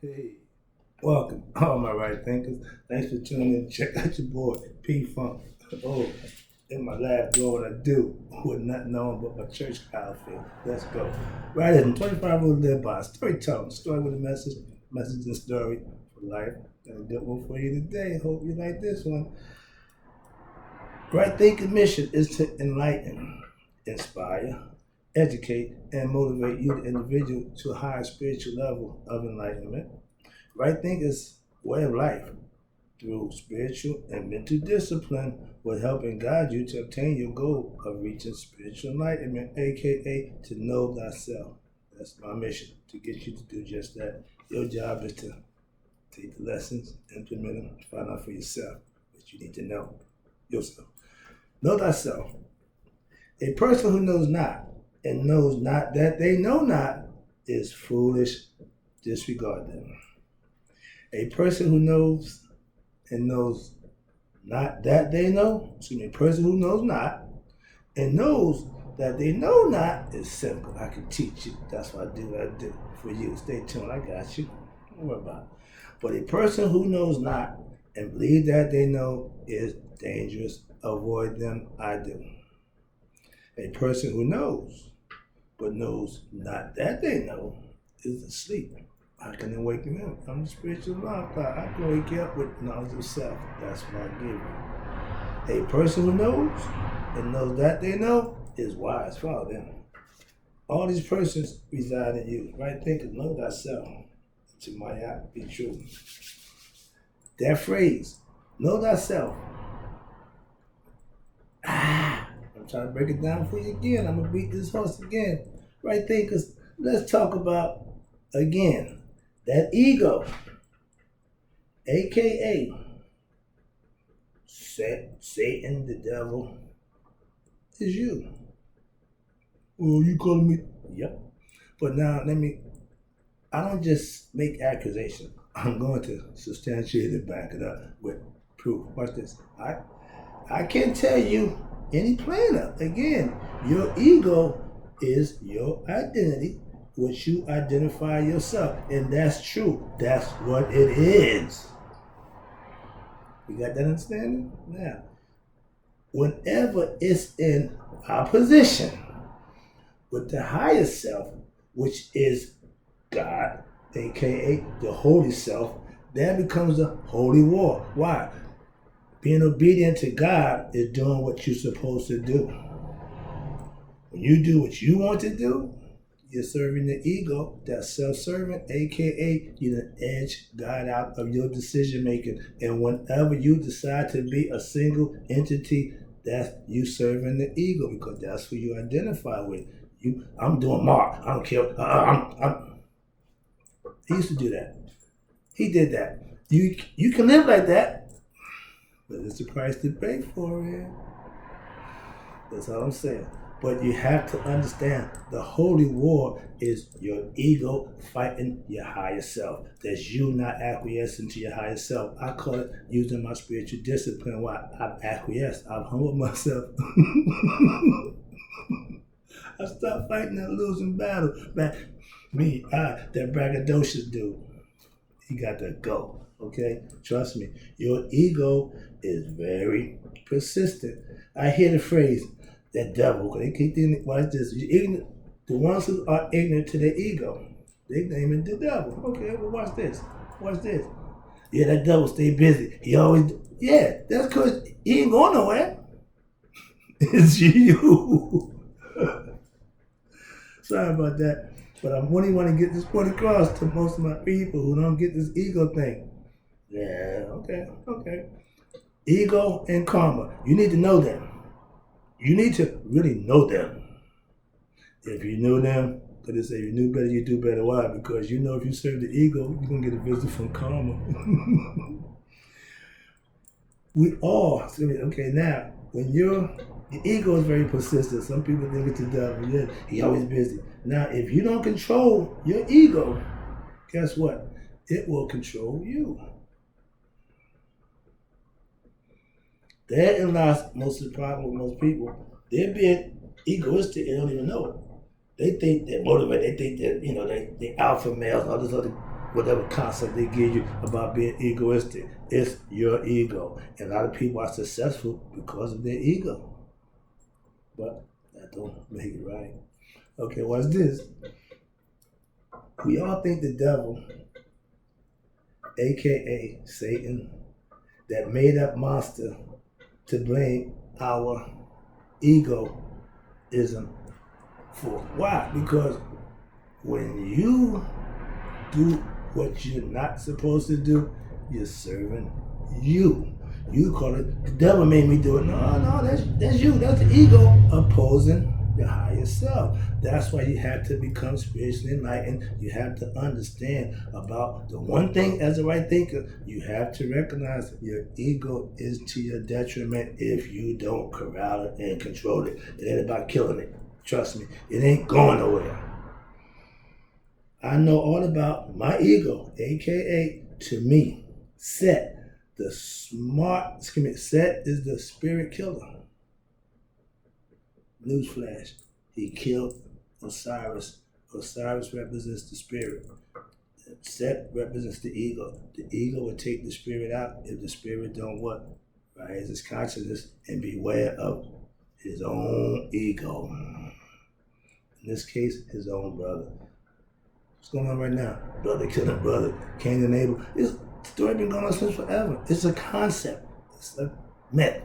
Hey, welcome, all my right thinkers. Thanks for tuning in. Check out your boy, P Funk. Oh, in my lab doing what I do with not knowing but my church outfit. Let's go. Right in 25 rules live by. Storytelling. Story with a message and story for life. Got a good one for you today. Hope you like this one. Right thinking mission is to enlighten, inspire, educate, and motivate you, the individual, to a higher spiritual level of enlightenment. Right thinkers' way of life through spiritual and mental discipline will help and guide you to obtain your goal of reaching spiritual enlightenment, aka to know thyself. That's my mission, to get you to do just that. Your job is to take the lessons, implement them, find out for yourself what you need to know yourself. Know thyself. A person who knows not and knows not that they know not is foolish. Disregard them. A person who knows and knows not that they know, excuse me, a person who knows not and knows that they know not is simple. I can teach you. That's what I do what I do for you. Stay tuned. I got you. Don't worry about it. But a person who knows not and believes that they know is dangerous. Avoid them. I do. A person who knows but knows not that they know is asleep. How can they wake me up? I'm the spiritual life. I can wake you up with knowledge of self. That's what I give you. A person who knows and knows that they know is wise. Follow them. All these persons reside in you. Right thinking, know thyself. To my act be true. That phrase, know thyself. I'm trying to break it down for you again. I'm gonna beat this horse again. Right thinkers, let's talk about again that ego, aka Satan, the devil, is you. Oh, you calling me? Yep. But now I don't just make accusations. I'm going to substantiate it, back it up with proof. Watch this. I can't tell you any plainer. Again, your ego is your identity, which you identify yourself. And that's true. That's what it is. You got that understanding? Now, whenever it's in opposition with the higher self, which is God, aka the holy self, that becomes a holy war. Why? Being obedient to God is doing what you're supposed to do. When you do what you want to do, you're serving the ego, that's self-serving, aka you edge God out of your decision making. And whenever you decide to be a single entity, that's you serving the ego, because that's who you identify with. I'm doing Mark. I don't care. He used to do that. He did that. You can live like that, but it's the price to pay for it. That's all I'm saying. But you have to understand the holy war is your ego fighting your higher self. That's you not acquiescing to your higher self. I call it using my spiritual discipline. Why? I've acquiesced. I've humbled myself. I stopped fighting that losing battle. That braggadocious dude. He got to go. Okay? Trust me. Your ego is very persistent. I hear the phrase, that devil, they keep thinking, watch this. The ones who are ignorant to their ego, they name it the devil. Okay, well, watch this. Watch this. Yeah, that devil stay busy. He always, yeah, that's because he ain't going nowhere. It's you. Sorry about that. But I really want to get this point across to most of my people who don't get this ego thing. Yeah, okay. Ego and karma. You need to know them. You need to really know them. If you know them, because they say you knew better, you do better. Why? Because you know if you serve the ego, you're going to get a visit from karma. We all, okay, now, when your ego is very persistent, some people think it's the devil. Yeah, he always busy. Now, if you don't control your ego, guess what? It will control you. Therein lies most of the problem with most people. They're being egoistic and don't even know it. They think they're motivated. They think that, they alpha males, all this other whatever concept they give you about being egoistic. It's your ego. And a lot of people are successful because of their ego. But that don't make it right. Okay, what's this? We all think the devil, aka Satan, that made up monster to blame our egoism for. Why? Because when you do what you're not supposed to do, you're serving you. You call it, the devil made me do it. No, that's you. That's the ego opposing the higher self. That's why you have to become spiritually enlightened. You have to understand about the one thing as a right thinker. You have to recognize your ego is to your detriment if you don't corral it and control it. It ain't about killing it. Trust me, it ain't going nowhere. I know all about my ego, aka to me, Set. Set is the spirit killer. Newsflash, he killed Osiris. Osiris represents the spirit. Set represents the ego. The ego would take the spirit out if the spirit don't what? Raise his consciousness and beware of his own ego. In this case, his own brother. What's going on right now? Brother killing brother, Cain and Abel. This story been going on since forever. It's a concept. It's a myth.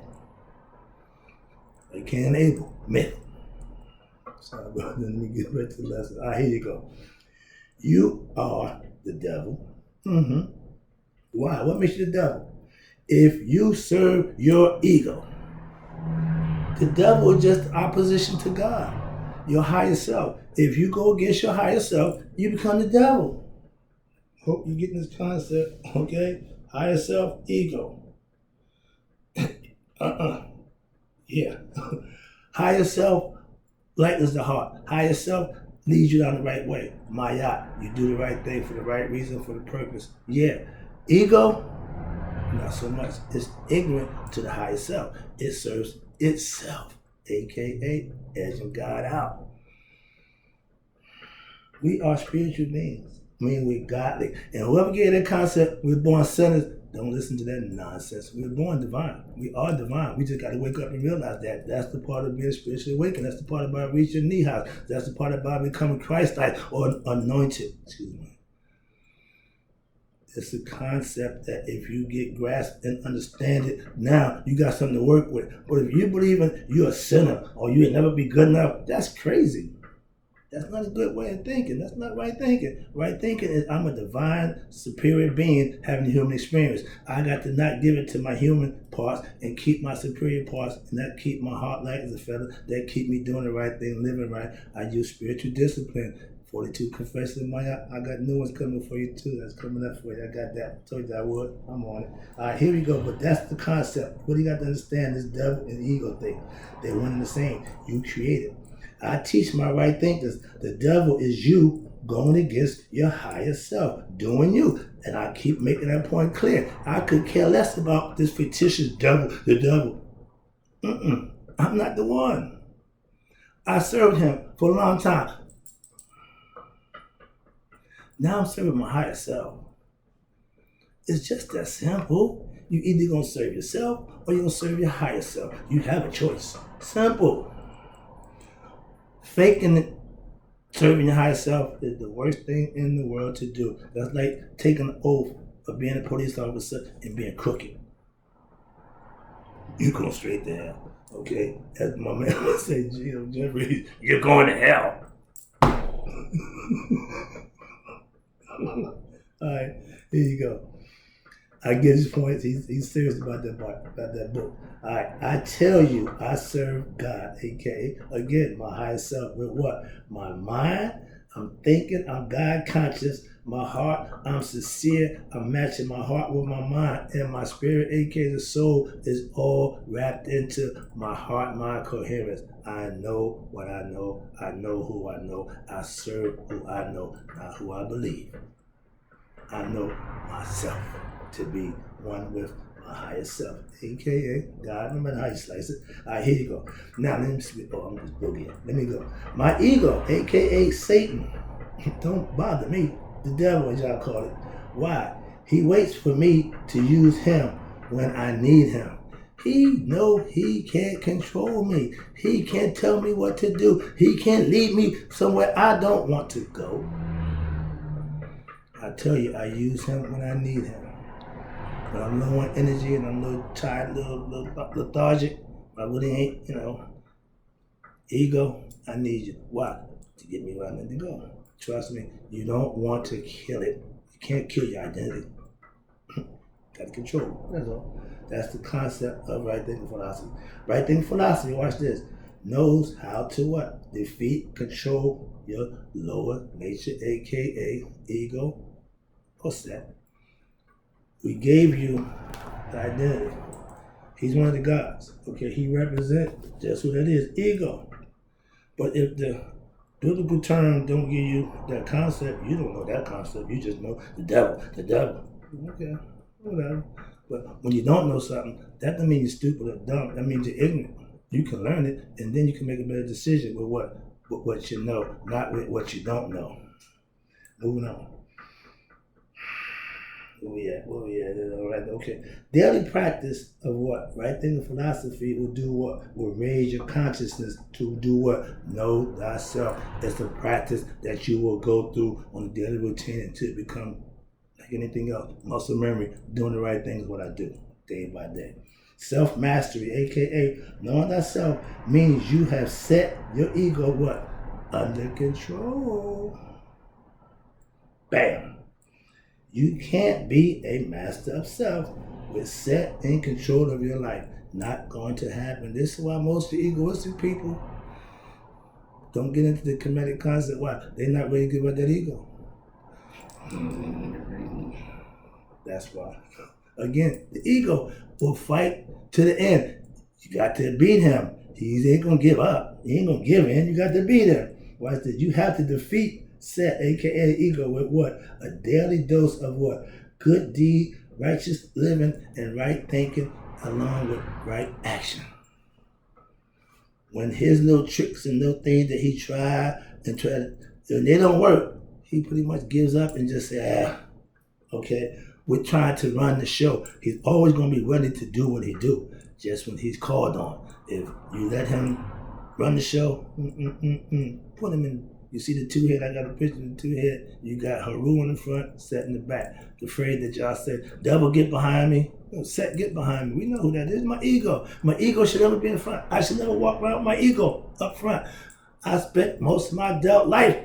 Like Cain and Abel, myth. Sorry, brother. Let me get right to the lesson. All right, here you go. You are the devil. Why? What makes you the devil? If you serve your ego, the devil is just opposition to God, your higher self. If you go against your higher self, you become the devil. Hope you're getting this concept, okay? Higher self, ego. Yeah. Higher self lightens the heart. Higher self leads you down the right way. Maya, you do the right thing for the right reason, for the purpose. Yeah. Ego, not so much. It's ignorant to the higher self. It serves itself, aka edging God out. We are spiritual beings. We're godly. And whoever gave that concept, we're born sinners, don't listen to that nonsense. We're born divine. We are divine. We just got to wake up and realize that. That's the part of being spiritually awakened. That's the part about reaching knee high. That's the part about becoming Christ-like or anointed. Excuse me. It's a concept that if you get grasped and understand it, now you got something to work with. But if you believe in you're a sinner or you'll never be good enough, that's crazy. That's not a good way of thinking. That's not right thinking. Right thinking is I'm a divine, superior being having a human experience. I got to not give it to my human parts and keep my superior parts, and that keep my heart light as a feather. That keep me doing the right thing, living right. I use spiritual discipline. 42 confessions, Maya. I got new ones coming for you too. That's coming up for you. I got that. I told you I would. I'm on it. All right, here we go. But that's the concept. What do you got to understand? This devil and ego thing. They're one and the same. You create it. I teach my right thinkers, the devil is you going against your higher self, doing you. And I keep making that point clear. I could care less about this fictitious devil, the devil. I'm not the one. I served him for a long time. Now I'm serving my higher self. It's just that simple. You either going to serve yourself or you're going to serve your higher self. You have a choice. Simple. Faking it, serving your higher self is the worst thing in the world to do. That's like taking an oath of being a police officer and being crooked. You're going straight to hell, okay? As my man would say, Gio Jeffrey, you're going to hell. All right, here you go. I get his points. He's serious about that book. All right, I tell you, I serve God, aka again my higher self with what? My mind. I'm thinking. I'm God conscious. My heart. I'm sincere. I'm matching my heart with my mind, and my spirit, aka the soul, is all wrapped into my heart-mind coherence. I know what I know. I know who I know. I serve who I know, not who I believe. I know myself to be one with my higher self, aka God, no matter how you slice it. All right, here you go. Now, let me speak. Oh, I'm just boogieing. Let me go. My ego, aka Satan, don't bother me. The devil, as y'all call it. Why? He waits for me to use him when I need him. He know he can't control me. He can't tell me what to do. He can't lead me somewhere I don't want to go. I tell you, I use him when I need him. When I'm low on energy and I'm a little tired, a little lethargic, I really ain't, ego, I need you. Why? To get me where I need to go. Trust me, you don't want to kill it. You can't kill your identity. Got to control it. That's all. That's the concept of right thinking philosophy. Right thinking philosophy, watch this, knows how to what? Defeat, control your lower nature, aka ego or set. We gave you the identity. He's one of the gods. Okay, he represents just what that is, ego. But if the biblical term don't give you that concept, you don't know that concept. You just know the devil. Okay, whatever. But when you don't know something, that doesn't mean you're stupid or dumb. That means you're ignorant. You can learn it, and then you can make a better decision with what you know, not with what you don't know. Moving on. Where we at? All right, okay. Daily practice of what? Right thinking philosophy will do what? Will raise your consciousness to do what? Know thyself. It's a practice that you will go through on a daily routine until it become like anything else. Muscle memory, doing the right thing is what I do, day by day. Self-mastery, aka knowing thyself, means you have set your ego what? Under control. Bam. You can't be a master of self with set in control of your life. Not going to happen. This is why most of the egoistic people don't get into the comedic concept. Why? They're not ready to give up that ego. That's why. Again, the ego will fight to the end. You got to beat him. He ain't going to give up. He ain't going to give in. You got to beat him. Watch this. You have to defeat set, aka ego, with what? A daily dose of what? Good deed, righteous living, and right thinking, along with right action. When his little tricks and little things that he tried and they don't work, he pretty much gives up and just say, okay, we're trying to run the show. He's always going to be ready to do what he do, just when he's called on. If you let him run the show, put him in. You see the two head, I got a picture of the two head. You got Haru in the front, Set in the back. The phrase that y'all said, devil get behind me. Set get behind me. We know who that is, my ego. My ego should never be in front. I should never walk around with my ego up front. I spent most of my adult life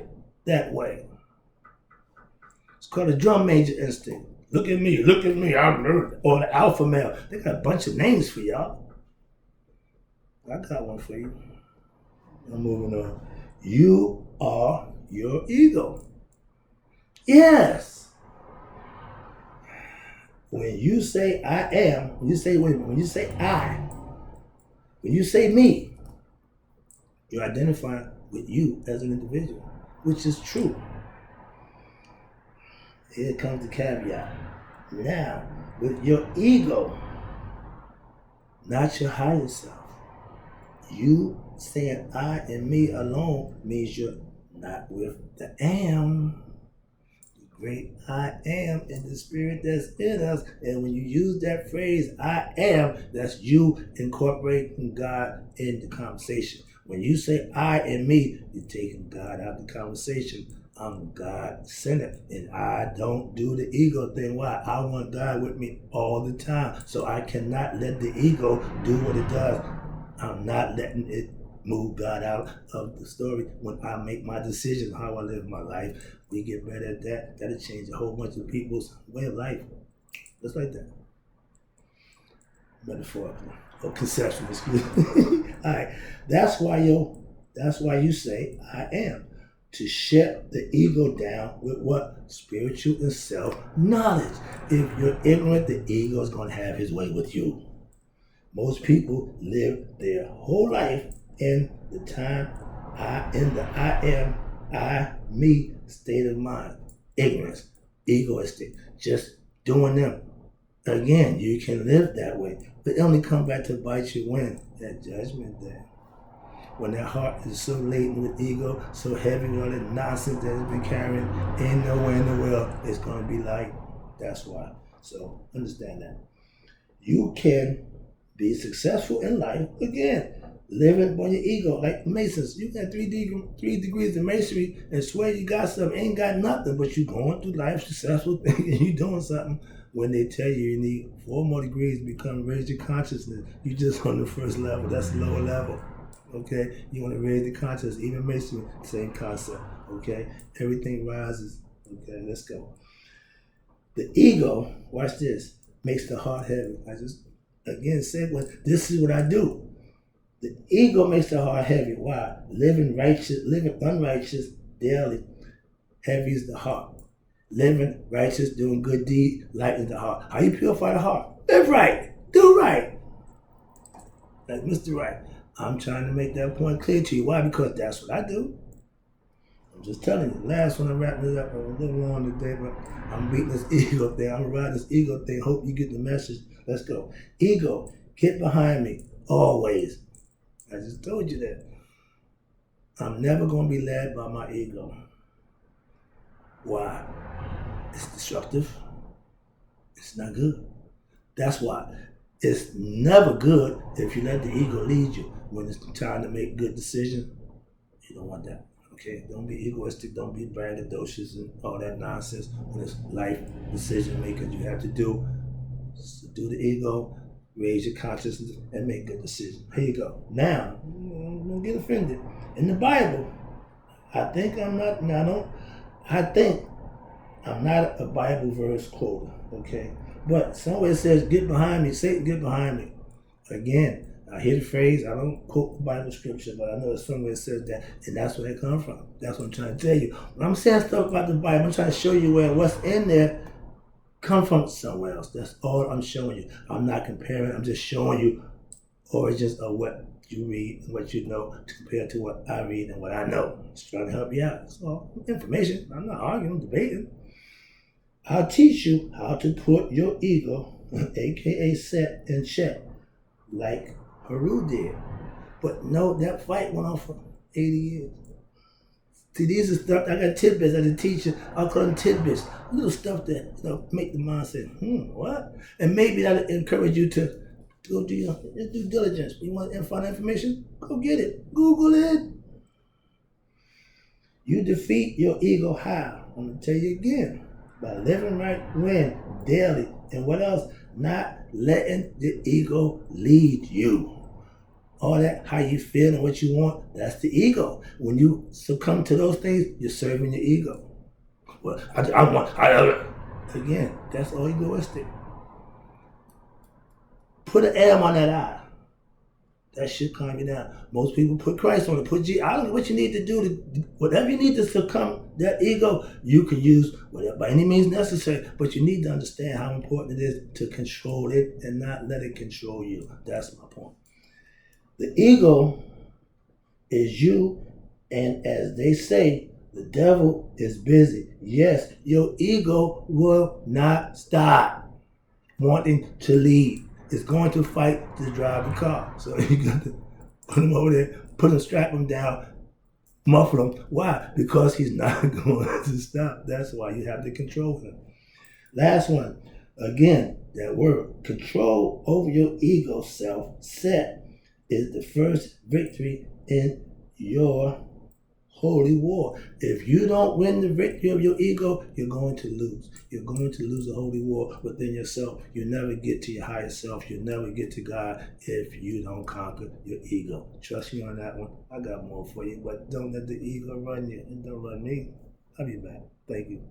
that way. It's called a drum major instinct. Look at me, I'm nerd. Or the alpha male. They got a bunch of names for y'all. I got one for you. I'm moving on. You are your ego. Yes. When you say I am, when you say I, when you say me, you're identifying with you as an individual, which is true. Here comes the caveat. Now, with your ego, not your higher self, you saying I and me alone means you're not with the am, the great I am in the spirit that's in us. And when you use that phrase, I am, that's you incorporating God in the conversation. When you say I and me, you're taking God out of the conversation. I'm God-centered, and I don't do the ego thing. Why? I want God with me all the time, so I cannot let the ego do what it does. I'm not letting it move God out of the story. When I make my decision how I live my life, we get better at that. That'll change a whole bunch of people's way of life. Just like that. Metaphorically. Or conceptually, excuse me. All right. That's why you say I am. To shut the ego down with what? Spiritual and self-knowledge. If you're ignorant, the ego is going to have his way with you. Most people live their whole life in the I am, I, me state of mind. Ignorance, egoistic, just doing them. Again, you can live that way, but it only come back to bite you when? That judgment day. when that heart is so laden with ego, so heavy with all that nonsense that it's been carrying, ain't nowhere in the world it's going to be light. That's why. So understand that. You can be successful in life, again, living on your ego. Like Masons, you got 3 degrees in masonry and swear you got something, ain't got nothing, but you going through life successful thing and you doing something. When they tell you need 4 more degrees to become raise your consciousness, you just on the first level. That's the lower level. Okay? You want to raise the consciousness, even masonry, same concept. Okay? Everything rises. Okay, let's go. The ego, watch this, makes the heart heavy. I just again said, well, this is what I do. The ego makes the heart heavy. Why? Living unrighteous daily heavies the heart. Living righteous, doing good deed, lightens the heart. How you purify the heart? Live right. Do right. Like Mr. Right. I'm trying to make that point clear to you. Why? Because that's what I do. I'm just telling you. Last one, I'm wrapping it up. I'm a little long today, but I'm beating this ego thing. I'm riding this ego thing. Hope you get the message. Let's go. Ego, get behind me. Always. I just told you that. I'm never going to be led by my ego. Why? It's destructive. It's not good. That's why. It's never good if you let the ego lead you. When it's time to make good decisions, you don't want that. Okay? Don't be egoistic. Don't be braggadocious and all that nonsense. When it's life decision making, you have to do the ego, raise your consciousness, and make good decisions. Here you go. Now, don't get offended. In the Bible, I think I'm not a Bible verse quoter, okay? But somewhere it says, get behind me, Satan, get behind me. Again, I hear the phrase, I don't quote the Bible scripture, but I know somewhere it says that, and that's where it comes from. That's what I'm trying to tell you. When I'm saying stuff about the Bible, I'm trying to show you where what's in there come from somewhere else. That's all I'm showing you. I'm not comparing, I'm just showing you origins of what you read and what you know compared to what I read and what I know. Just trying to help you out. It's all information. I'm not arguing, I'm debating. I'll teach you how to put your ego, aka set, in check, like Haru did. But no, that fight went on for 80 years. See, these are stuff, I got tidbits as a teacher, I'll call them tidbits. Little stuff that, make the mind say, what? And maybe that'll encourage you to go do your due diligence. You want to find information? Go get it. Google it. You defeat your ego how? I'm going to tell you again. By living right when daily. And what else? Not letting the ego lead you. All that, how you feel and what you want, that's the ego. When you succumb to those things, you're serving your ego. Well, again, that's all egoistic. Put an M on that I. That should calm you down. Most people put Christ on it. Put G. I don't know what you need to do. Whatever you need to succumb that ego, you can use whatever by any means necessary. But you need to understand how important it is to control it and not let it control you. That's my point. The ego is you, and as they say, the devil is busy. Yes, your ego will not stop wanting to lead. It's going to fight to drive the car. So you got to put him over there, strap him down, muffle him. Why? Because he's not going to stop. That's why you have to control him. Last one. Again, that word, control over your ego self, set, is the first victory in your holy war. If you don't win the victory of your ego, you're going to lose. You're going to lose the holy war within yourself. You'll never get to your higher self. You'll never get to God if you don't conquer your ego. Trust me on that one. I got more for you, but don't let the ego run you and don't run me. I'll be back. Thank you.